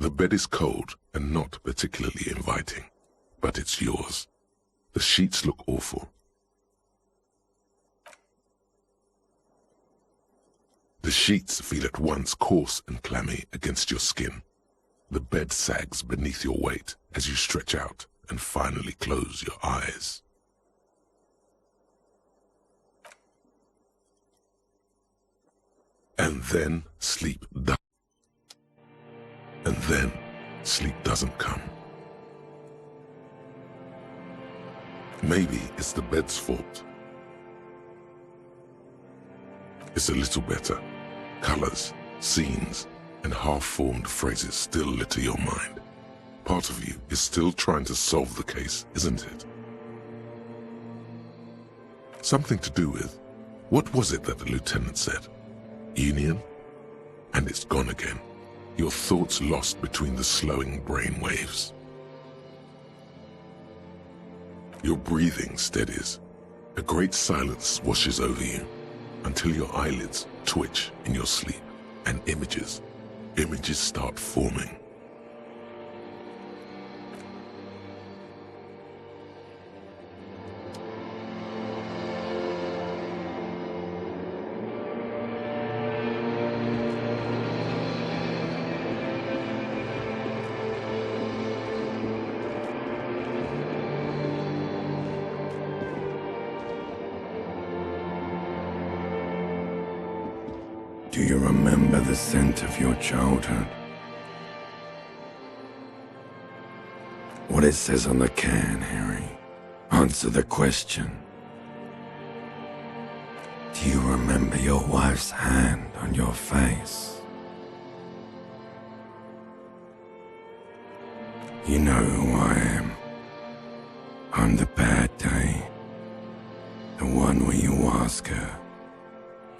The bed is cold and not particularly inviting, but it's yours. The sheets look awful. The sheets feel at once coarse and clammy against your skin. The bed sags beneath your weight as you stretch out and finally close your eyes. And then sleep doesn't come. Maybe it's the bed's fault. It's a little better. Colors, scenes, and half-formed phrases still litter your mind. Part of you is still trying to solve the case, isn't it? Something to do with, what was it that the lieutenant said? Union? And it's gone again. Your thoughts lost between the slowing brain waves. Your breathing steadies. A great silence washes over you until your eyelids twitch in your sleep and images start forming. Do you remember the scent of your childhood? What it says on the can, Harry? Answer the question. Do you remember your wife's hand on your face? You know who I am. I'm the bad day. The one where you ask her,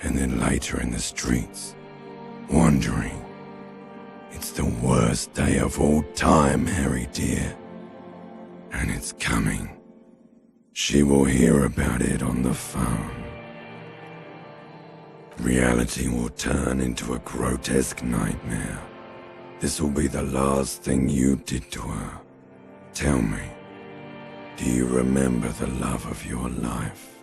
and then later in the streets, wandering. It's the worst day of all time, Harry dear. And it's coming. She will hear about it on the phone. Reality will turn into a grotesque nightmare. This will be the last thing you did to her. Tell me, do you remember the love of your life?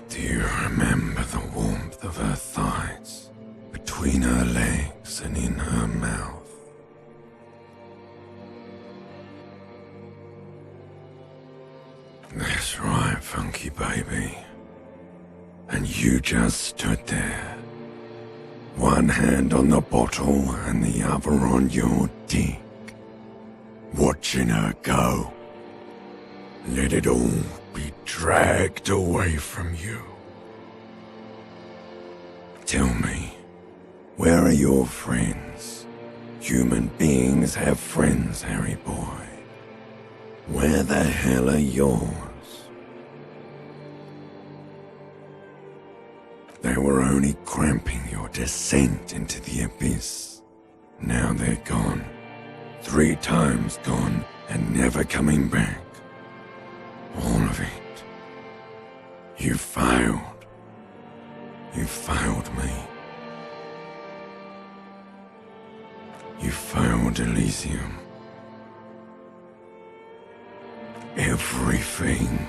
Do you remember the warmth of her thighs, between her legs and in her mouth? That's right, funky baby. And you just stood there, one hand on the bottle and the other on your dick, watching her go. Let it all be dragged away from you. Tell me, where are your friends? Human beings have friends, Harry boy. Where the hell are yours? They were only cramping your descent into the abyss. Now they're gone. 3 times gone and never coming back. All of it. You failed. You failed me. You failed Elysium. Everything.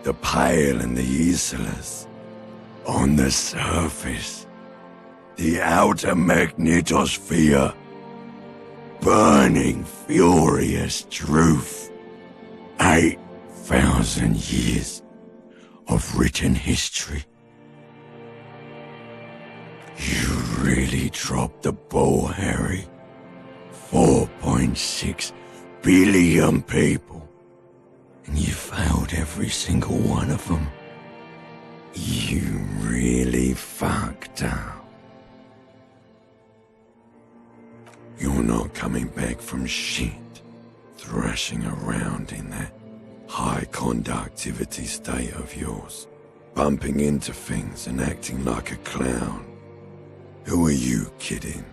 The Pale and the Islas. On the surface. The outer magnetosphere. Burning, furious truth. 8,000 years of written history. You really dropped the ball, Harry. 4.6 billion people. And you failed every single one of them. You really fucked up. You're not coming back from shit, thrashing around in that high conductivity state of yours, bumping into things and acting like a clown. Who are you kidding?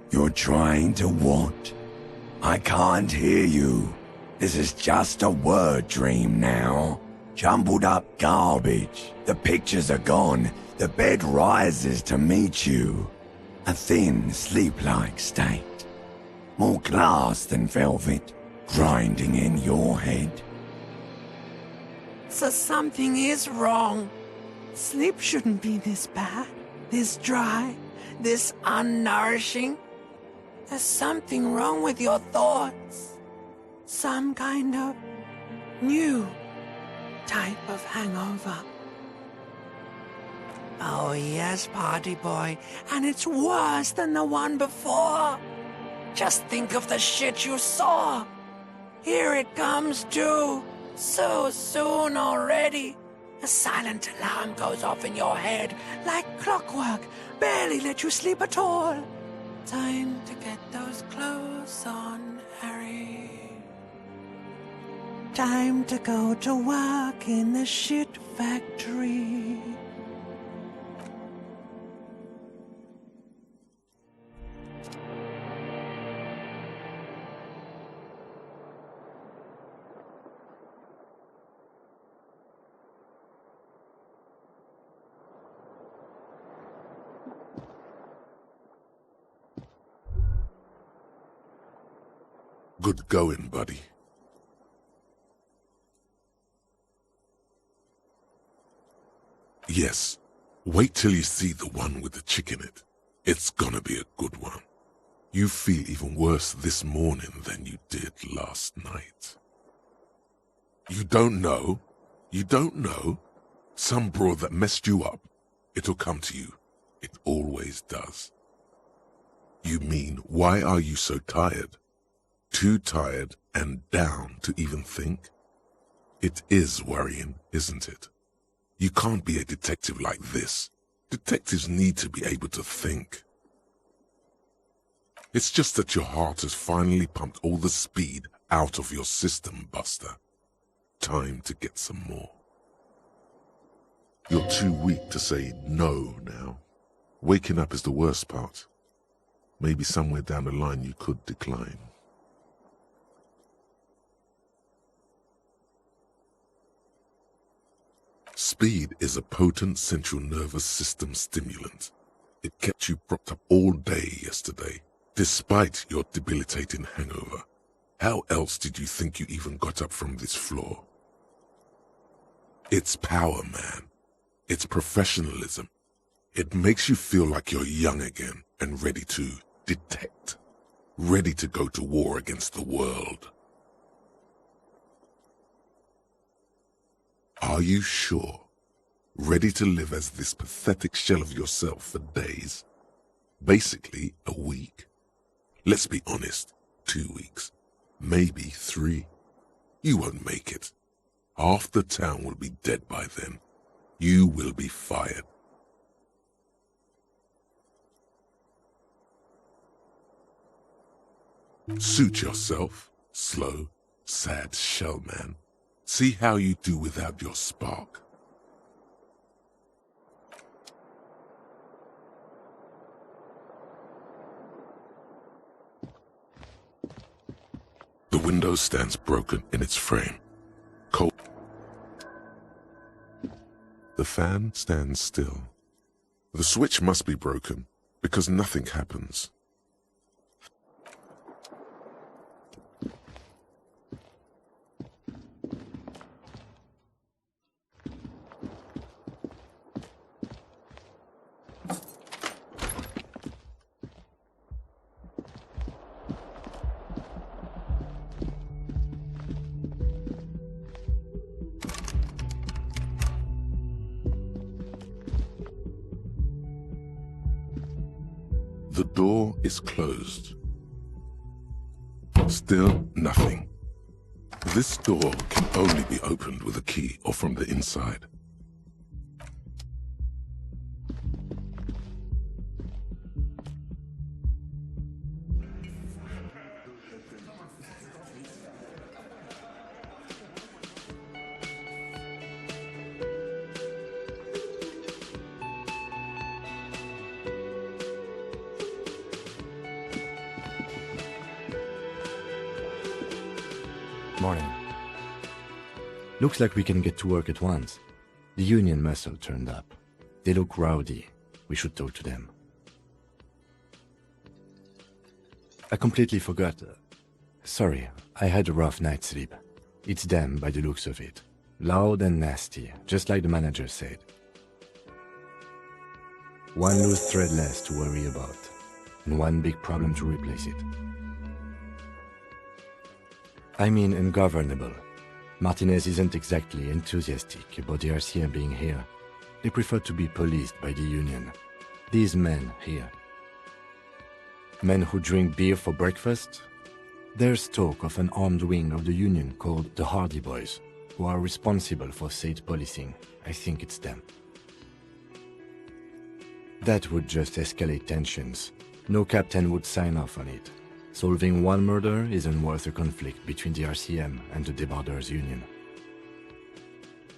You're trying to what? I can't hear you. This is just a word dream now. Jumbled up garbage. The pictures are gone. The bed rises to meet you. A thin, sleep-like state. More glass than velvet, grinding in your head. So something is wrong. Sleep shouldn't be this bad, this dry, this unnourishing. There's something wrong with your thoughts. Some kind of new type of hangover. Oh yes, party boy, and it's worse than the one before. Just think of the shit you saw. Here it comes too, so soon already. A silent alarm goes off in your head like clockwork, barely let you sleep at all. Time to get those clothes on, Harry. Time to go to work in the shit factory. Good going, buddy. Yes, wait till you see the one with the chick in it. It's gonna be a good one. You feel even worse this morning than you did last night. You don't know? You don't know? Some broad that messed you up. It'll come to you. It always does. You mean, why are you so tired? Too tired and down to even think? It is worrying, isn't it? You can't be a detective like this. Detectives need to be able to think. It's just that your heart has finally pumped all the speed out of your system, Buster. Time to get some more. You're too weak to say no now. Waking up is the worst part. Maybe somewhere down the line you could decline. Speed is a potent central nervous system stimulant. It kept you propped up all day yesterday, despite your debilitating hangover. How else did you think you even got up from this floor? It's power, man. It's professionalism. It makes you feel like you're young again and ready to detect, ready to go to war against the world. Are you sure? Ready to live as this pathetic shell of yourself for days? Basically, a week? Let's be honest, 2 weeks, maybe 3. You won't make it. Half the town will be dead by then. You will be fired. Suit yourself, slow, sad shell man. See how you do without your spark. The window stands broken in its frame. Cold. The fan stands still. The switch must be broken because nothing happens. The door is closed. Still nothing. This door can only be opened with a key or from the inside. Morning. Looks like we can get to work at once. The union muscle turned up. They look rowdy. We should talk to them. I completely forgot. Sorry, I had a rough night's sleep. It's them by the looks of it. Loud and nasty, just like the manager said. One loose thread less to worry about, and one big problem to replace it. I mean ungovernable. Martinez isn't exactly enthusiastic about the RCM being here. They prefer to be policed by the union. These men here. Men who drink beer for breakfast? There's talk of an armed wing of the union called the Hardy Boys, who are responsible for state policing. I think it's them. That would just escalate tensions. No captain would sign off on it. Solving one murder isn't worth a conflict between the RCM and the Debarders Union.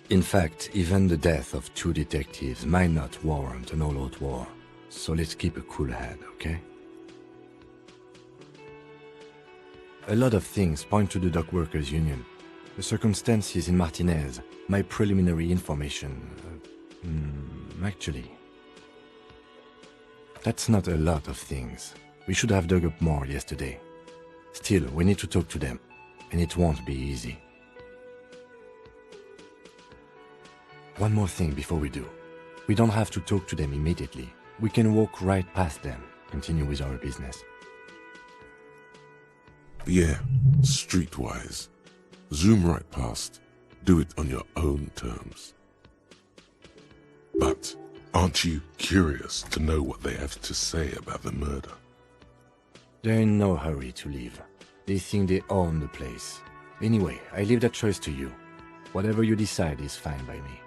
In fact, even the death of 2 detectives might not warrant an all-out war. So let's keep a cool head, okay? A lot of things point to the dock workers union. The circumstances in Martinez, my preliminary information... actually... That's not a lot of things. We should have dug up more yesterday. Still, we need to talk to them, and it won't be easy. One more thing before we do. We don't have to talk to them immediately. We can walk right past them, continue with our business. Yeah, streetwise. Zoom right past. Do it on your own terms. But aren't you curious to know what they have to say about the murder? They're in no hurry to leave. They think they own the place. Anyway, I leave that choice to you. Whatever you decide is fine by me.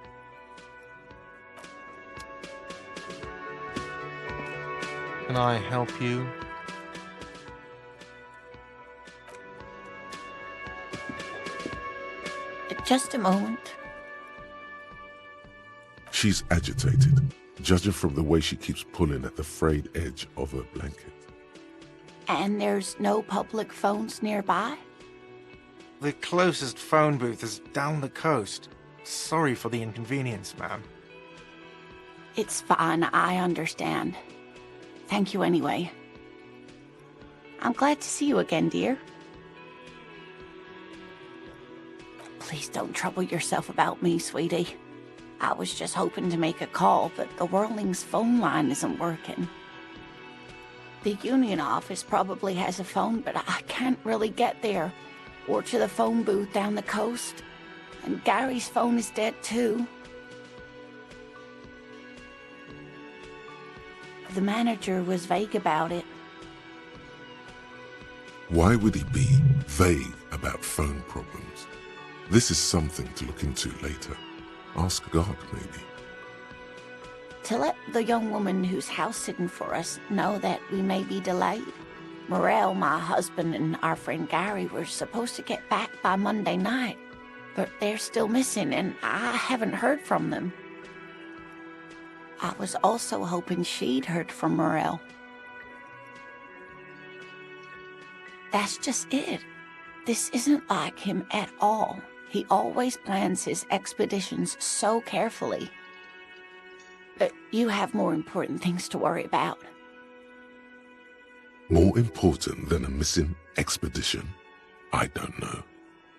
Can I help you? Just a moment. She's agitated, judging from the way she keeps pulling at the frayed edge of her blanket. And there's no public phones nearby? The closest phone booth is down the coast. Sorry for the inconvenience, ma'am. It's fine, I understand. Thank you anyway. I'm glad to see you again, dear. Please don't trouble yourself about me, sweetie. I was just hoping to make a call, but the Whirling's phone line isn't working. The union office probably has a phone, but I can't really get there, or to the phone booth down the coast. And Gary's phone is dead too. The manager was vague about it. Why would he be vague about phone problems? This is something to look into later. Ask God, maybe. To let the young woman who's house-sitting for us know that we may be delayed. Morel, my husband, and our friend Gary were supposed to get back by Monday night, but they're still missing, and I haven't heard from them. I was also hoping she'd heard from Morel. That's just it. This isn't like him at all. He always plans his expeditions so carefully. But you have more important things to worry about. More important than a missing expedition? I don't know.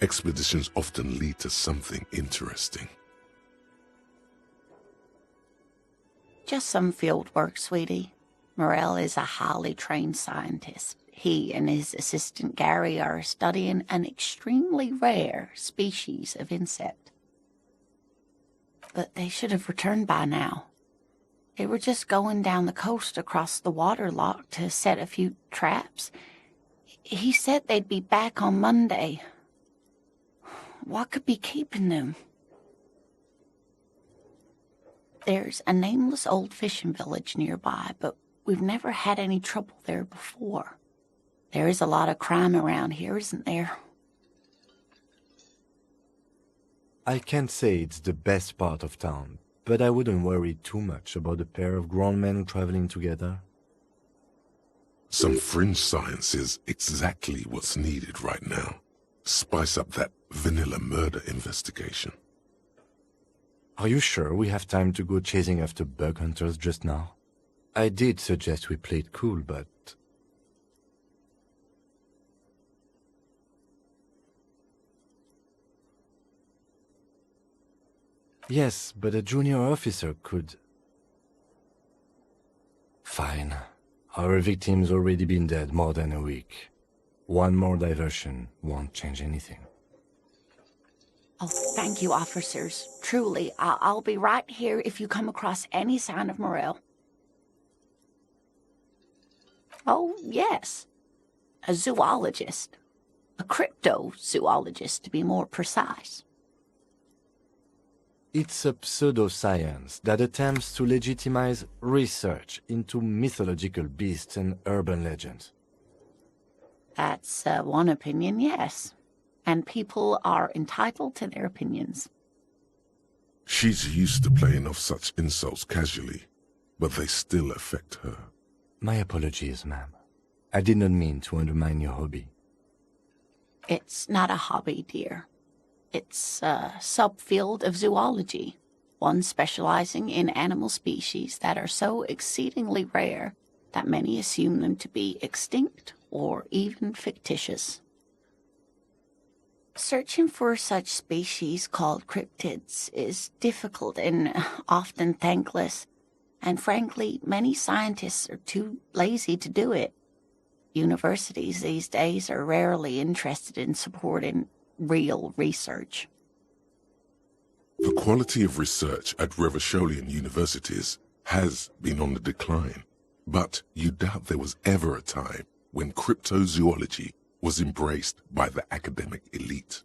Expeditions often lead to something interesting. Just some field work, sweetie. Morel is a highly trained scientist. He and his assistant Gary are studying an extremely rare species of insect. But they should have returned by now. They were just going down the coast across the water lock to set a few traps. He said they'd be back on Monday. What could be keeping them? There's a nameless old fishing village nearby, but we've never had any trouble there before. There is a lot of crime around here, isn't there? I can't say it's the best part of town, but I wouldn't worry too much about a pair of grown men traveling together. Some fringe science is exactly what's needed right now. spice up that vanilla murder investigation. Are you sure we have time to go chasing after bug hunters just now? I did suggest we play it cool, but... Yes, but a junior officer could... Fine. Our victim's already been dead more than a week. One more diversion won't change anything. Oh, thank you, officers. Truly, I'll be right here if you come across any sign of Morel. Oh, yes. A zoologist. A cryptozoologist, to be more precise. It's a pseudoscience that attempts to legitimize research into mythological beasts and urban legends. That's one opinion, yes. And people are entitled to their opinions. She's used to playing off such insults casually, but they still affect her. My apologies, ma'am. I did not mean to undermine your hobby. It's not a hobby, dear. It's a subfield of zoology, one specializing in animal species that are so exceedingly rare that many assume them to be extinct or even fictitious. Searching for such species called cryptids is difficult and often thankless, and frankly, many scientists are too lazy to do it. Universities these days are rarely interested in supporting real research. The quality of research at Revacholian universities has been on the decline, but you doubt there was ever a time when cryptozoology was embraced by the academic elite.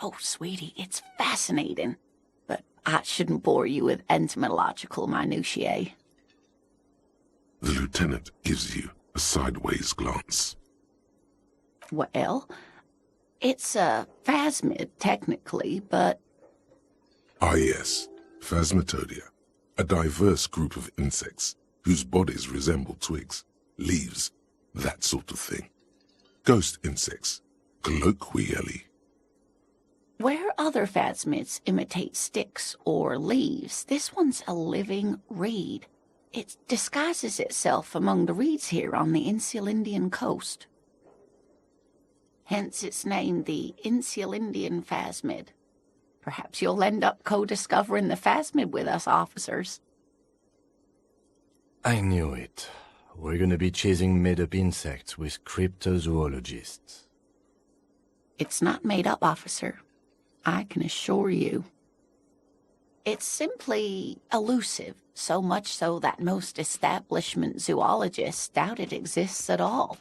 Oh, sweetie, it's fascinating, but I shouldn't bore you with entomological minutiae. The lieutenant gives you a sideways glance. Well, it's a phasmid, technically, but... Ah yes, Phasmatodia, a diverse group of insects whose bodies resemble twigs, leaves, that sort of thing. Ghost insects, colloquially. Where other phasmids imitate sticks or leaves, this one's a living reed. It disguises itself among the reeds here on the Insulindian coast. Hence it's named the Insulindian phasmid. Perhaps you'll end up co-discovering the phasmid with us, officers. I knew it. We're gonna be chasing made-up insects with cryptozoologists. It's not made up, officer. I can assure you. It's simply elusive, so much so that most establishment zoologists doubt it exists at all.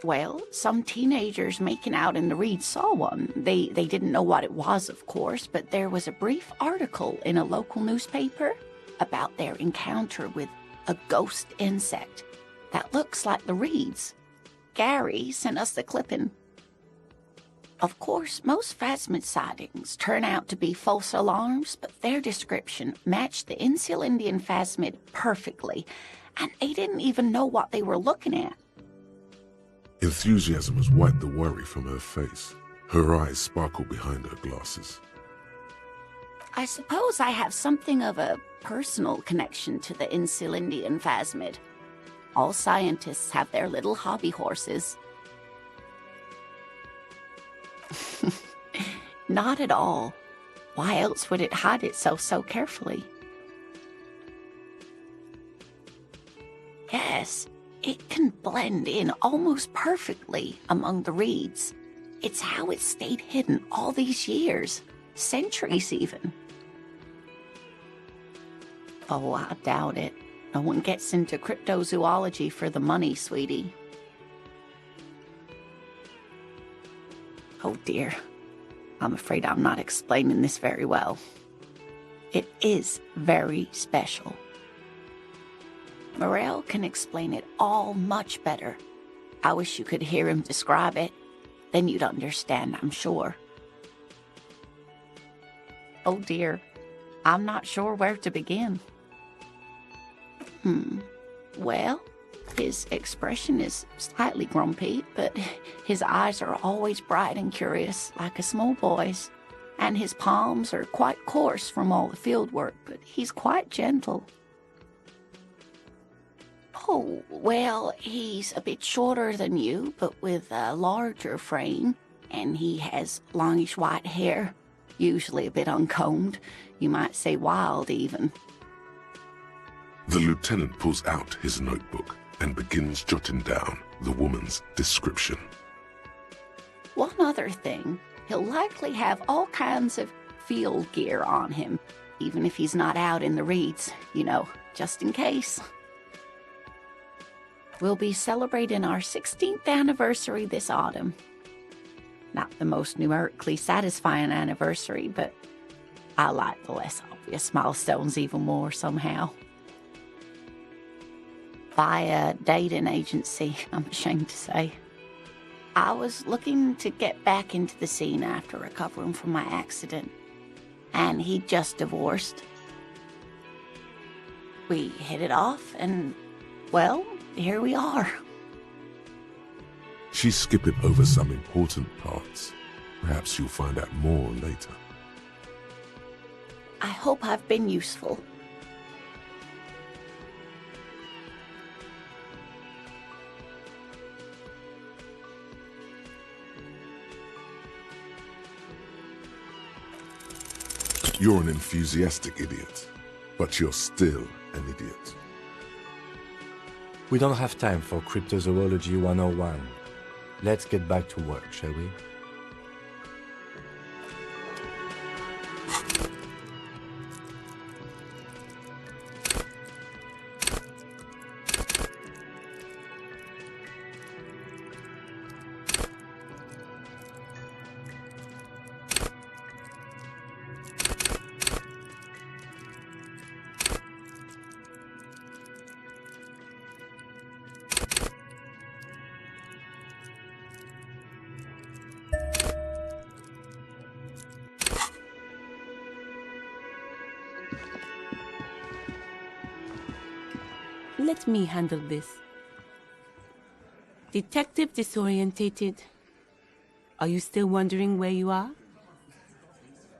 Well, some teenagers making out in the reeds saw one. They didn't know what it was, of course, but there was a brief article in a local newspaper about their encounter with a ghost insect that looks like the reeds. Gary sent us the clipping. Of course, most phasmid sightings turn out to be false alarms, but their description matched the Insulindian phasmid perfectly, and they didn't even know what they were looking at. Enthusiasm has wiped the worry from her face. Her eyes sparkle behind her glasses. I suppose I have something of a personal connection to the Insulindian phasmid. All scientists have their little hobby horses. Not at all. Why else would it hide itself so carefully? Yes, it can blend in almost perfectly among the reeds. It's how it stayed hidden all these years, centuries even. Oh, I doubt it. No one gets into cryptozoology for the money, sweetie. Oh dear. I'm afraid I'm not explaining this very well. It is very special. Morel can explain it all much better. I wish you could hear him describe it. Then you'd understand, I'm sure. Oh dear. I'm not sure where to begin. Well, His expression is slightly grumpy, but his eyes are always bright and curious, like a small boy's. And his palms are quite coarse from all the field work, but he's quite gentle. Oh, well, he's a bit shorter than you, but with a larger frame, and he has longish white hair, usually a bit uncombed. You might say wild, even. The lieutenant pulls out his notebook and begins jotting down the woman's description. One other thing, he'll likely have all kinds of field gear on him, even if he's not out in the reeds, you know, just in case. We'll be celebrating our 16th anniversary this autumn. Not the most numerically satisfying anniversary, but I like the less obvious milestones even more somehow. By a dating agency, I'm ashamed to say. I was looking to get back into the scene after recovering from my accident, and he'd just divorced. We hit it off, and, well, here we are. She's skipping over some important parts. Perhaps you'll find out more later. I hope I've been useful. You're an enthusiastic idiot, but you're still an idiot. We don't have time for Cryptozoology 101. Let's get back to work, shall we? Let me handle this. Detective disorientated. Are you still wondering where you are?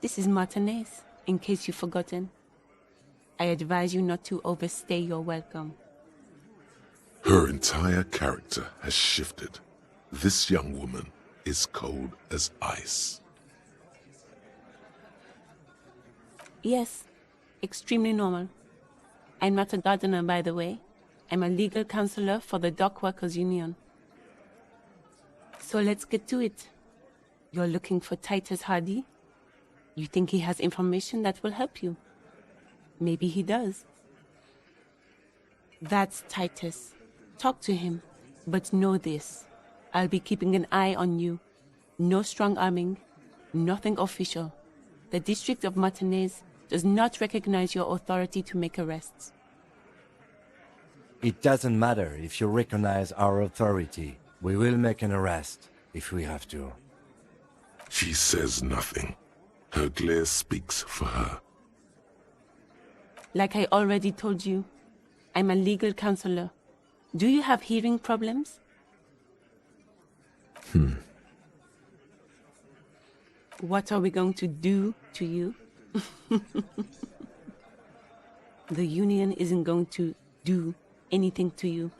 This is Martinez, in case you've forgotten. I advise you not to overstay your welcome. Her entire character has shifted. This young woman is cold as ice. Yes, extremely normal. I'm not a gardener, by the way. I'm a legal counselor for the Dock Workers Union. So let's get to it. You're looking for Titus Hardy? You think he has information that will help you? Maybe he does. That's Titus. Talk to him. But know this. I'll be keeping an eye on you. No strong arming. Nothing official. The District of Martinez does not recognize your authority to make arrests. It doesn't matter if you recognize our authority. We will make an arrest, if we have to. She says nothing. Her glare speaks for her. Like I already told you, I'm a legal counselor. Do you have hearing problems? What are we going to do to you? The union isn't going to do anything to you.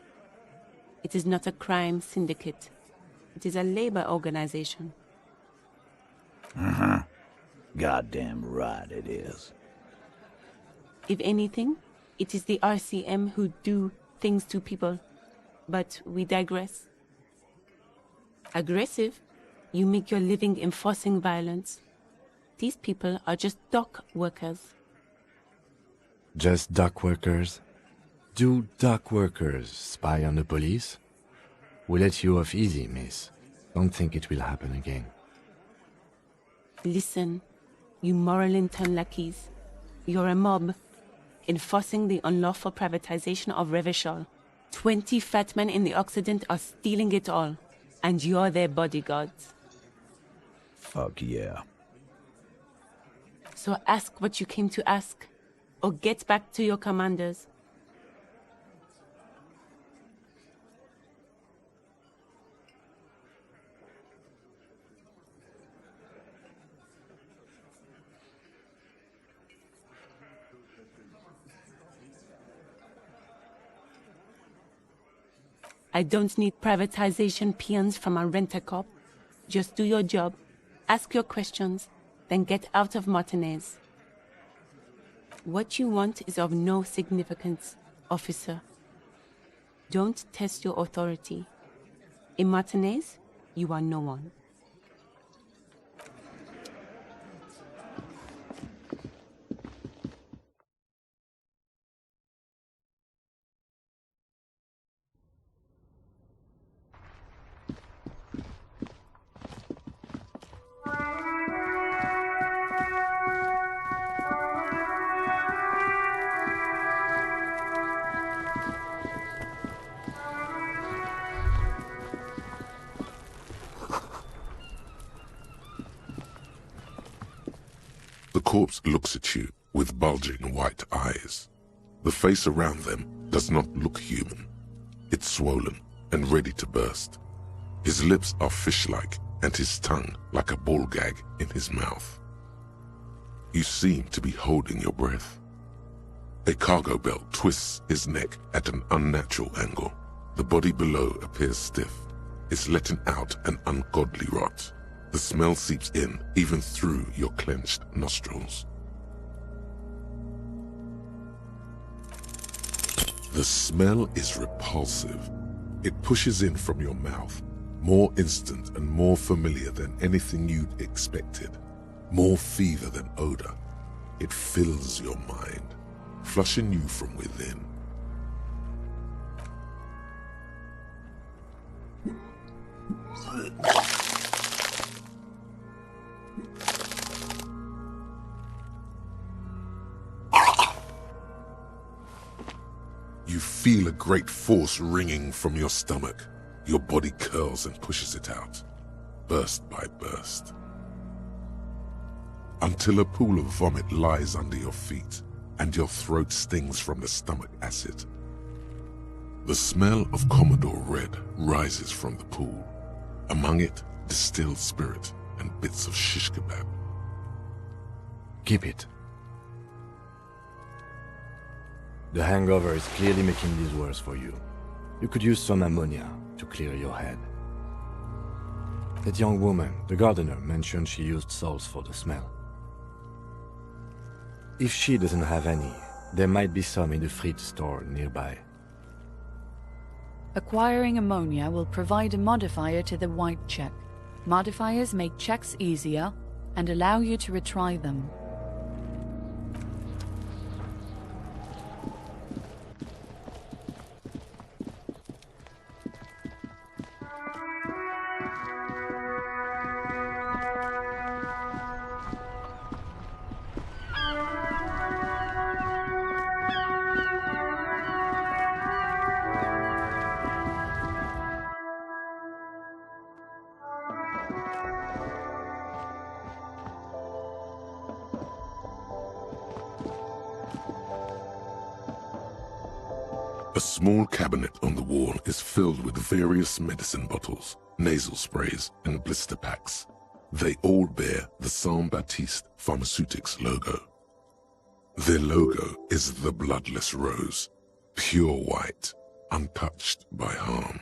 It is not a crime syndicate. It is a labor organization. Goddamn right it is. If anything, it is the RCM who do things to people. But we digress. Aggressive? You make your living enforcing violence. These people are just dock workers. Just dock workers? Do dock workers spy on the police? We let you off easy, miss. Don't think it will happen again. Listen, you moral intern lackeys. You're a mob, enforcing the unlawful privatization of Revachol. 20 fat men in the Occident are stealing it all, and you're their bodyguards. Fuck yeah. So ask what you came to ask, or get back to your commanders. I don't need privatization peons from a rent-a-cop. Just do your job, ask your questions, then get out of Martinez. What you want is of no significance, officer. Don't test your authority. In Martinez, you are no one. The corpse looks at you with bulging white eyes. The face around them does not look human. It's swollen and ready to burst. His lips are fish-like and his tongue like a ball gag in his mouth. You seem to be holding your breath. A cargo belt twists his neck at an unnatural angle. The body below appears stiff. It's letting out an ungodly rot. The smell seeps in even through your clenched nostrils. The smell is repulsive. It pushes in from your mouth, more instant and more familiar than anything you'd expected, more fever than odor. It fills your mind, flushing you from within. You feel a great force ringing from your stomach. Your body curls and pushes it out, burst by burst, until a pool of vomit lies under your feet and your throat stings from the stomach acid. The smell of Commodore Red rises from the pool. Among it, distilled spirit and bits of shish kebab. Keep it. The hangover is clearly making these worse for you. You could use some ammonia to clear your head. That young woman, the gardener, mentioned she used salts for the smell. If she doesn't have any, there might be some in the fridge store nearby. Acquiring ammonia will provide a modifier to the white check. Modifiers make checks easier and allow you to retry them. A small cabinet on the wall is filled with various medicine bottles, nasal sprays, and blister packs. They all bear the Saint-Baptiste Pharmaceutics logo. Their logo is the bloodless rose, pure white, untouched by harm.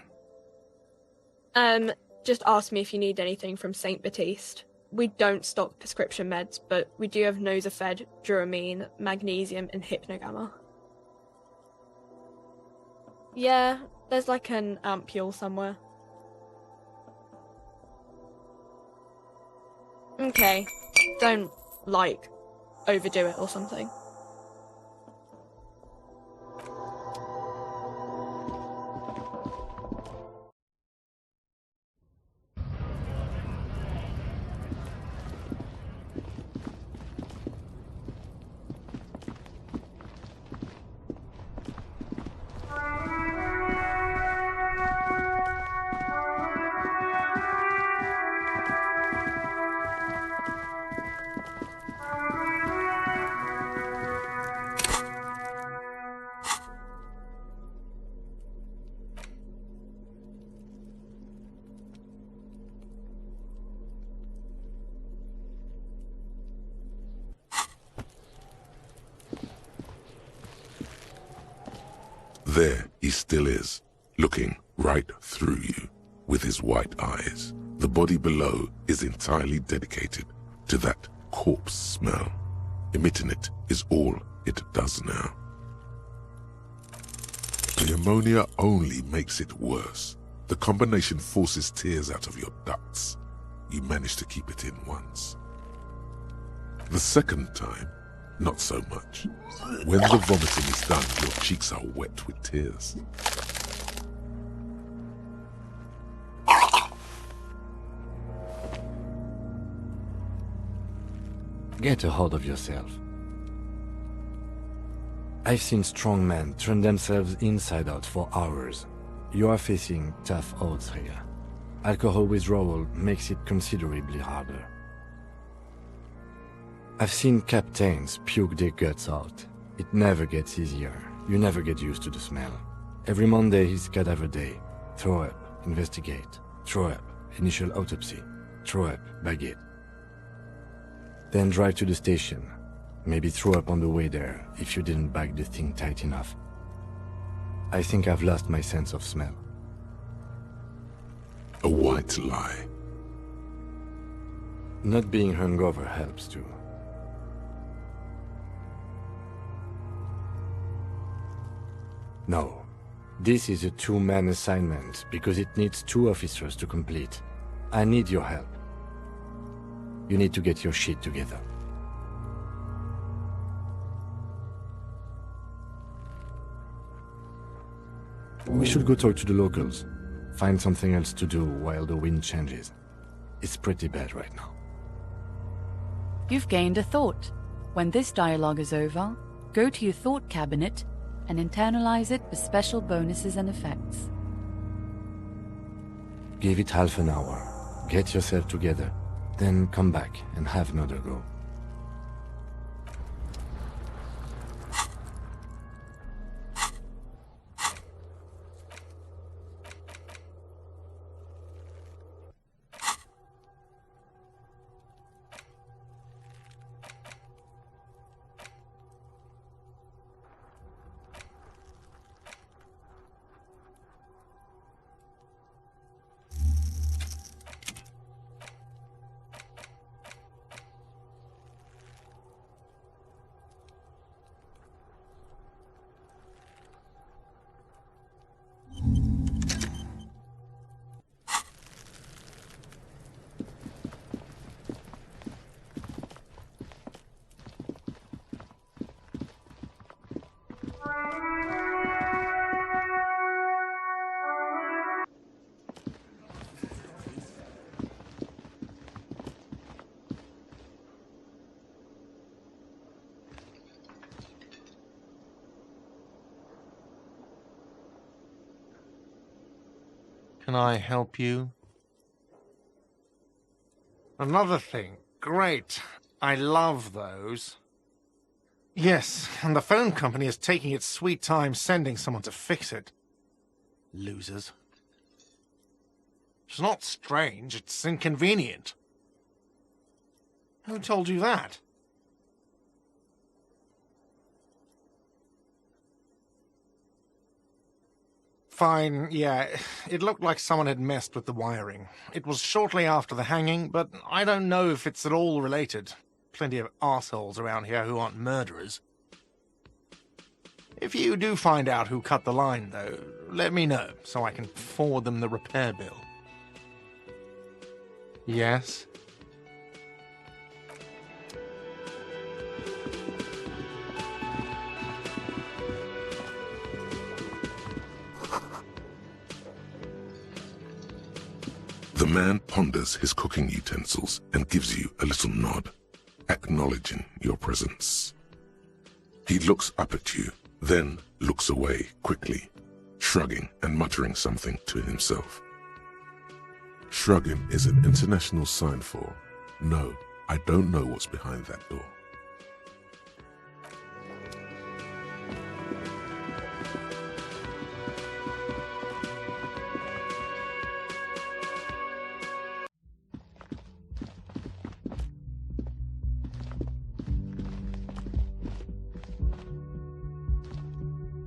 Just ask me if you need anything from Saint Baptiste. We don't stock prescription meds, but we do have Nosafed, Duramine, Magnesium, and Hypnogamma. Yeah, there's like an ampule somewhere. Okay, don't, like, overdo it or something. There he still is, looking right through you with his white eyes. The body below is entirely dedicated to that corpse smell. Emitting it is all it does now. The ammonia only makes it worse. The combination forces tears out of your ducts. You manage to keep it in once. The second time, not so much. When the vomiting is done, your cheeks are wet with tears. Get a hold of yourself. I've seen strong men turn themselves inside out for hours. You are facing tough odds here. Alcohol withdrawal makes it considerably harder. I've seen captains puke their guts out. It never gets easier. You never get used to the smell. Every Monday is cadaver day. Throw up, investigate. Throw up, initial autopsy. Throw up, baguette. Then drive to the station. Maybe throw up on the way there if you didn't bag the thing tight enough. I think I've lost my sense of smell. A white lie. Not being hungover helps too. No. This is a two-man assignment because it needs 2 officers to complete. I need your help. You need to get your shit together. We should go talk to the locals. Find something else to do while the wind changes. It's pretty bad right now. You've gained a thought. When this dialogue is over, go to your thought cabinet and internalize it with special bonuses and effects. Give it half an hour. Get yourself together. Then come back and have another go. Can I help you? Another thing. Great. I love those. Yes, and the phone company is taking its sweet time sending someone to fix it. Losers. It's not strange, it's inconvenient. Who told you that? Fine, yeah, it looked like someone had messed with the wiring. It was shortly after the hanging, but I don't know if it's at all related. Plenty of assholes around here who aren't murderers. If you do find out who cut the line, though, let me know, so I can forward them the repair bill. Yes? The man ponders his cooking utensils and gives you a little nod, acknowledging your presence. He looks up at you, then looks away quickly, shrugging and muttering something to himself. Shrugging is an international sign for, no, I don't know what's behind that door.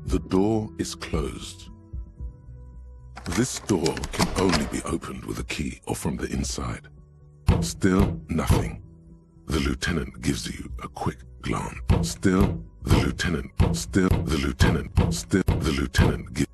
The door is closed. This door can only be opened with a key or from the inside. Still nothing. The lieutenant gives you a quick glance. Still, the lieutenant gives...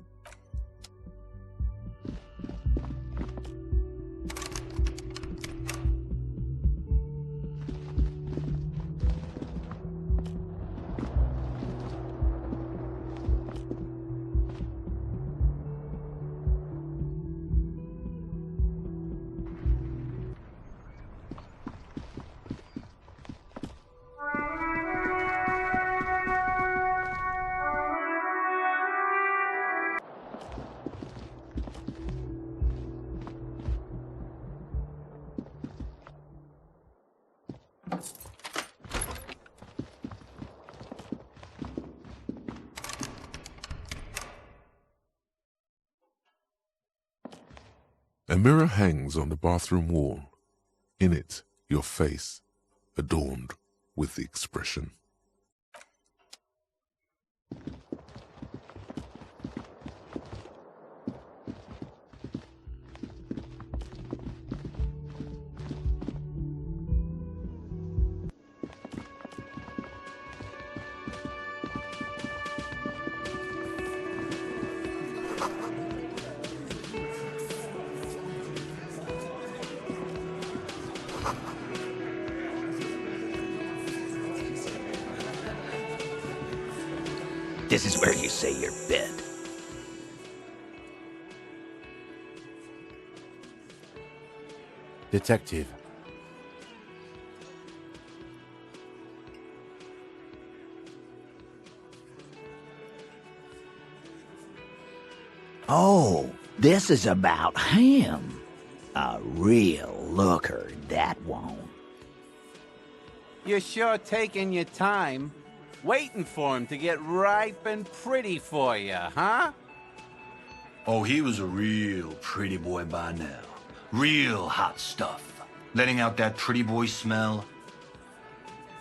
A mirror hangs on the bathroom wall. In it, your face, adorned with the expression. This is where you say your bit. Detective. Oh, this is about him. A real looker, that won't. You're sure taking your time, waiting for him to get ripe and pretty for you, huh? Oh, he was a real pretty boy by now. Real hot stuff. Letting out that pretty boy smell.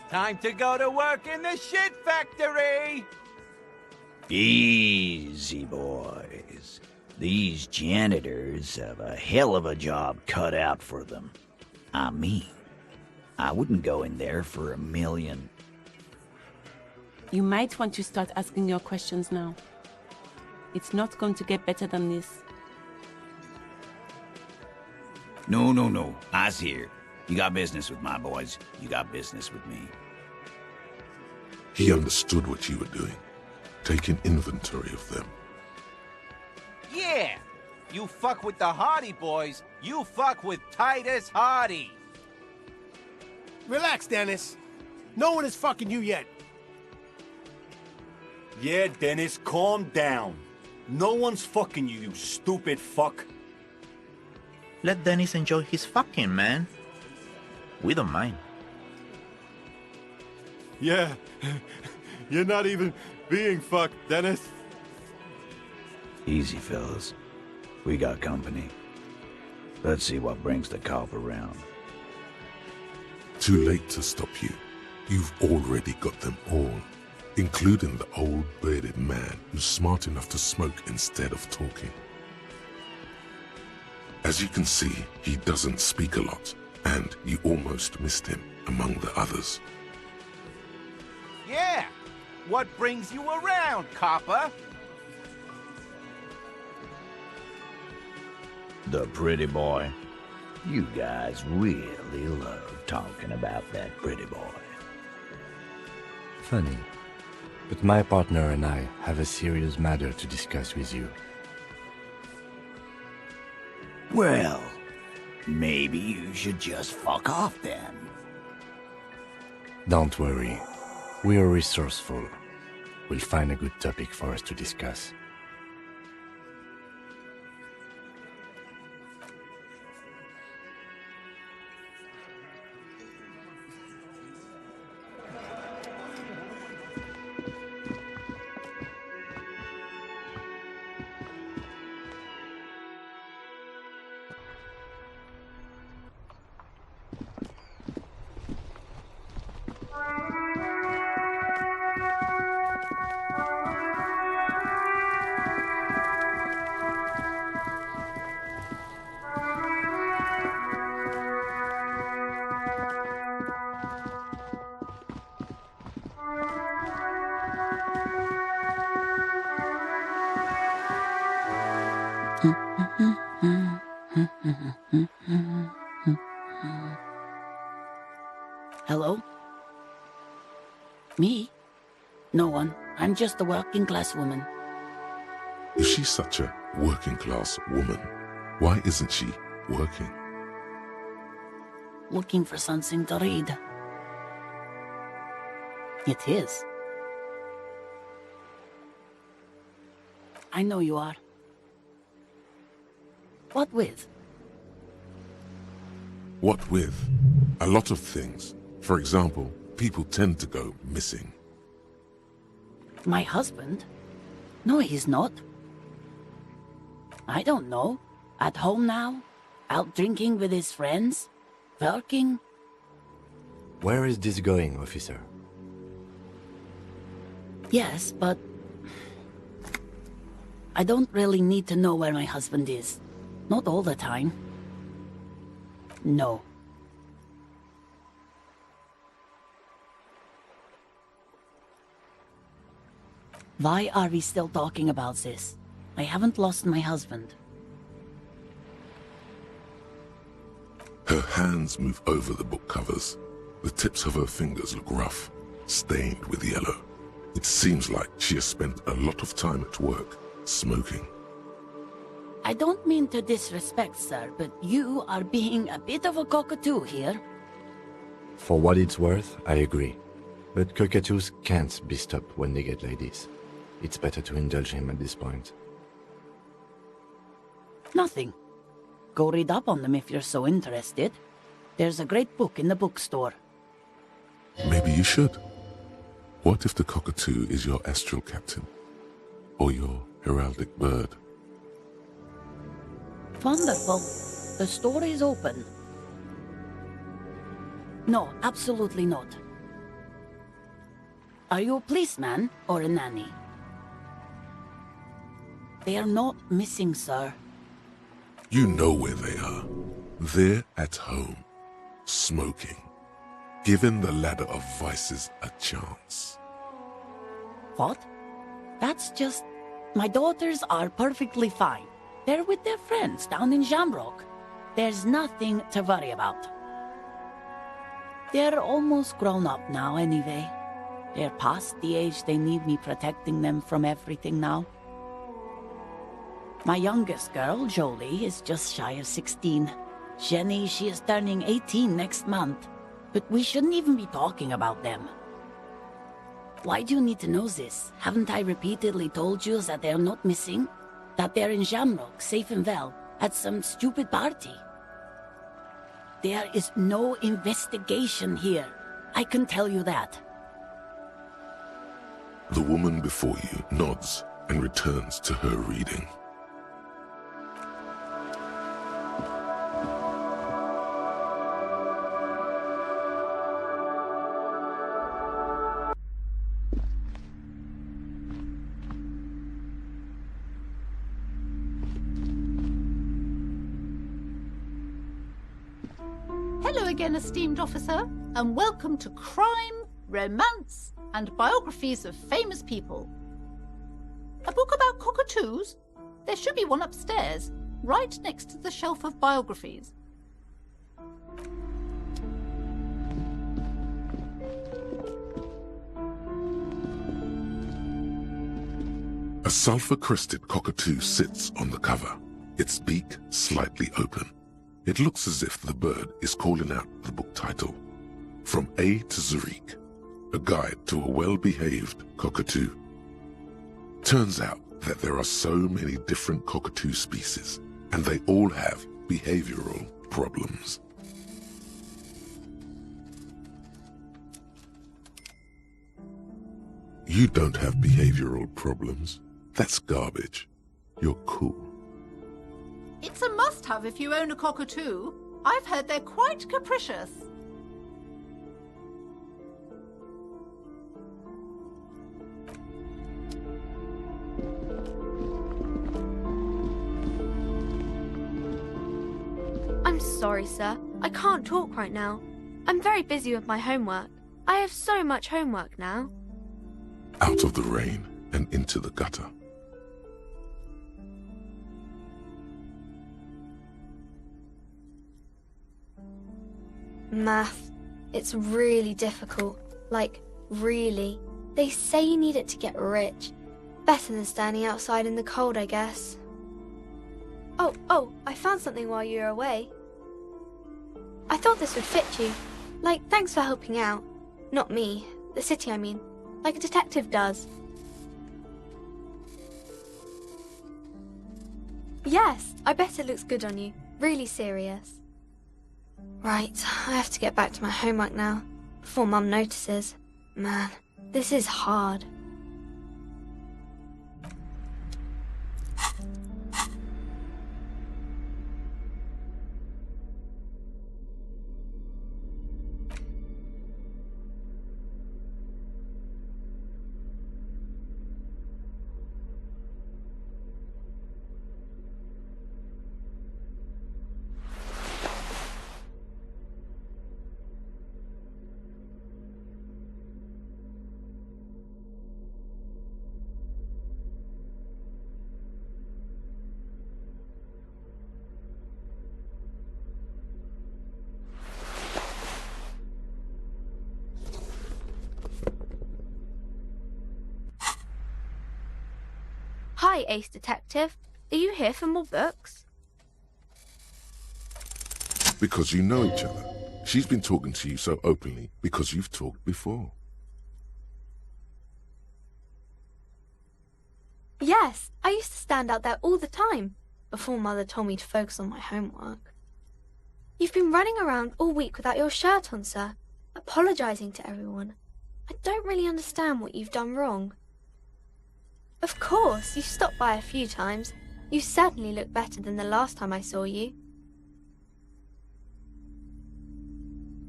Time to go to work in the shit factory! Easy, boys. These janitors have a hell of a job cut out for them. I mean, I wouldn't go in there for $1 million. You might want to start asking your questions now. It's not going to get better than this. No. I's here. You got business with my boys. You got business with me. He understood what you were doing, taking inventory of them. Yeah! You fuck with the Hardy boys, you fuck with Titus Hardy! Relax, Dennis. No one is fucking you yet. Yeah, Dennis, calm down. No one's fucking you, you stupid fuck. Let Dennis enjoy his fucking, man. We don't mind. Yeah, you're not even being fucked, Dennis. Easy, fellas. We got company. Let's see what brings the cop around. Too late to stop you. You've already got them all, including the old bearded man who's smart enough to smoke instead of talking. As you can see, he doesn't speak a lot, and you almost missed him among the others. Yeah! What brings you around, copper? The pretty boy. You guys really love talking about that pretty boy. Funny. But my partner and I have a serious matter to discuss with you. Well, maybe you should just fuck off then. Don't worry. We are resourceful. We'll find a good topic for us to discuss. Hello? Me? No one. I'm just a working class woman. If she's such a working class woman, why isn't she working? Looking for something to read. It is. I know you are. What with? What with? A lot of things. For example, people tend to go missing. My husband? No, he's not. I don't know. At home now? Out drinking with his friends? Working? Where is this going, officer? Yes, but I don't really need to know where my husband is. Not all the time. No. Why are we still talking about this? I haven't lost my husband. Her hands move over the book covers. The tips of her fingers look rough, stained with yellow. It seems like she has spent a lot of time at work, smoking. I don't mean to disrespect, sir, but you are being a bit of a cockatoo here. For what it's worth, I agree. But cockatoos can't be stopped when they get ladies. It's better to indulge him at this point. Nothing. Go read up on them if you're so interested. There's a great book in the bookstore. Maybe you should. What if the cockatoo is your astral captain? Or your heraldic bird? Wonderful. The store is open. No, absolutely not. Are you a policeman or a nanny? They are not missing, sir. You know where they are. They're at home, smoking, giving the ladder of vices a chance. What? That's just... My daughters are perfectly fine. They're with their friends down in Shamrock. There's nothing to worry about. They're almost grown up now anyway. They're past the age they need me protecting them from everything now. My youngest girl, Jolie, is just shy of 16. Jenny, she is turning 18 next month. But we shouldn't even be talking about them. Why do you need to know this? Haven't I repeatedly told you that they're not missing? That they're in Shamrock, safe and well, at some stupid party? There is no investigation here. I can tell you that. The woman before you nods and returns to her reading. Hello again, esteemed officer, and welcome to Crime, Romance, and Biographies of Famous People. A book about cockatoos? There should be one upstairs, right next to the shelf of biographies. A sulfur-crested cockatoo sits on the cover, its beak slightly open. It looks as if the bird is calling out the book title, From A to Zurich, a guide to a well-behaved cockatoo. Turns out that there are so many different cockatoo species, and they all have behavioral problems. You don't have behavioral problems. That's garbage. You're cool. It's a must-have if you own a cockatoo. I've heard they're quite capricious. I'm sorry, sir. I can't talk right now. I'm very busy with my homework. I have so much homework now. Out of the rain and into the gutter. Math. It's really difficult. Like, really. They say you need it to get rich. Better than standing outside in the cold, I guess. Oh, I found something while you were away. I thought this would fit you. Like, thanks for helping out. Not me. The city, I mean. Like a detective does. Yes, I bet it looks good on you. Really serious. Right, I have to get back to my homework now, before Mum notices. Man, this is hard. Hi, Ace Detective. Are you here for more books? Because you know each other. She's been talking to you so openly because you've talked before. Yes, I used to stand out there all the time, before Mother told me to focus on my homework. You've been running around all week without your shirt on, sir, apologising to everyone. I don't really understand what you've done wrong. Of course, you stopped by a few times. You certainly look better than the last time I saw you.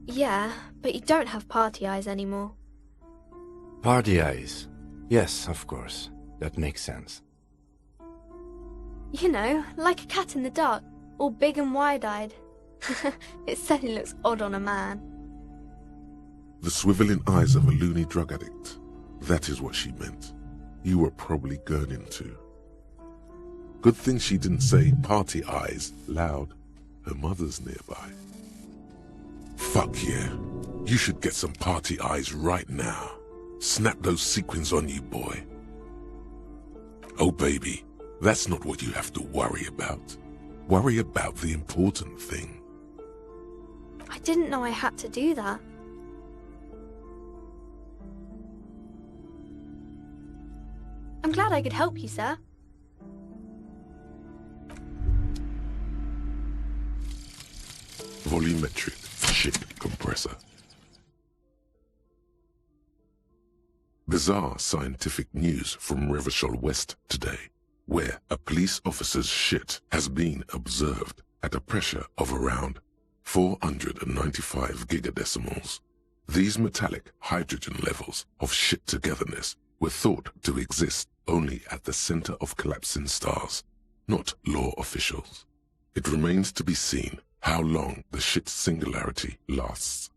Yeah, but you don't have party eyes anymore. Party eyes? Yes, of course. That makes sense. You know, like a cat in the dark, all big and wide-eyed. It certainly looks odd on a man. The swiveling eyes of a loony drug addict. That is what she meant. You were probably gurning too. Good thing she didn't say party eyes loud. Her mother's nearby. Fuck yeah. You should get some party eyes right now. Snap those sequins on you, boy. Oh baby, that's not what you have to worry about. Worry about the important thing. I didn't know I had to do that. I'm glad I could help you, sir. Volumetric shit compressor. Bizarre scientific news from Revachol West today, where a police officer's shit has been observed at a pressure of around 495 gigadecimals. These metallic hydrogen levels of shit togetherness were thought to exist only at the center of collapsing stars, not law officials. It remains to be seen how long the shit singularity lasts.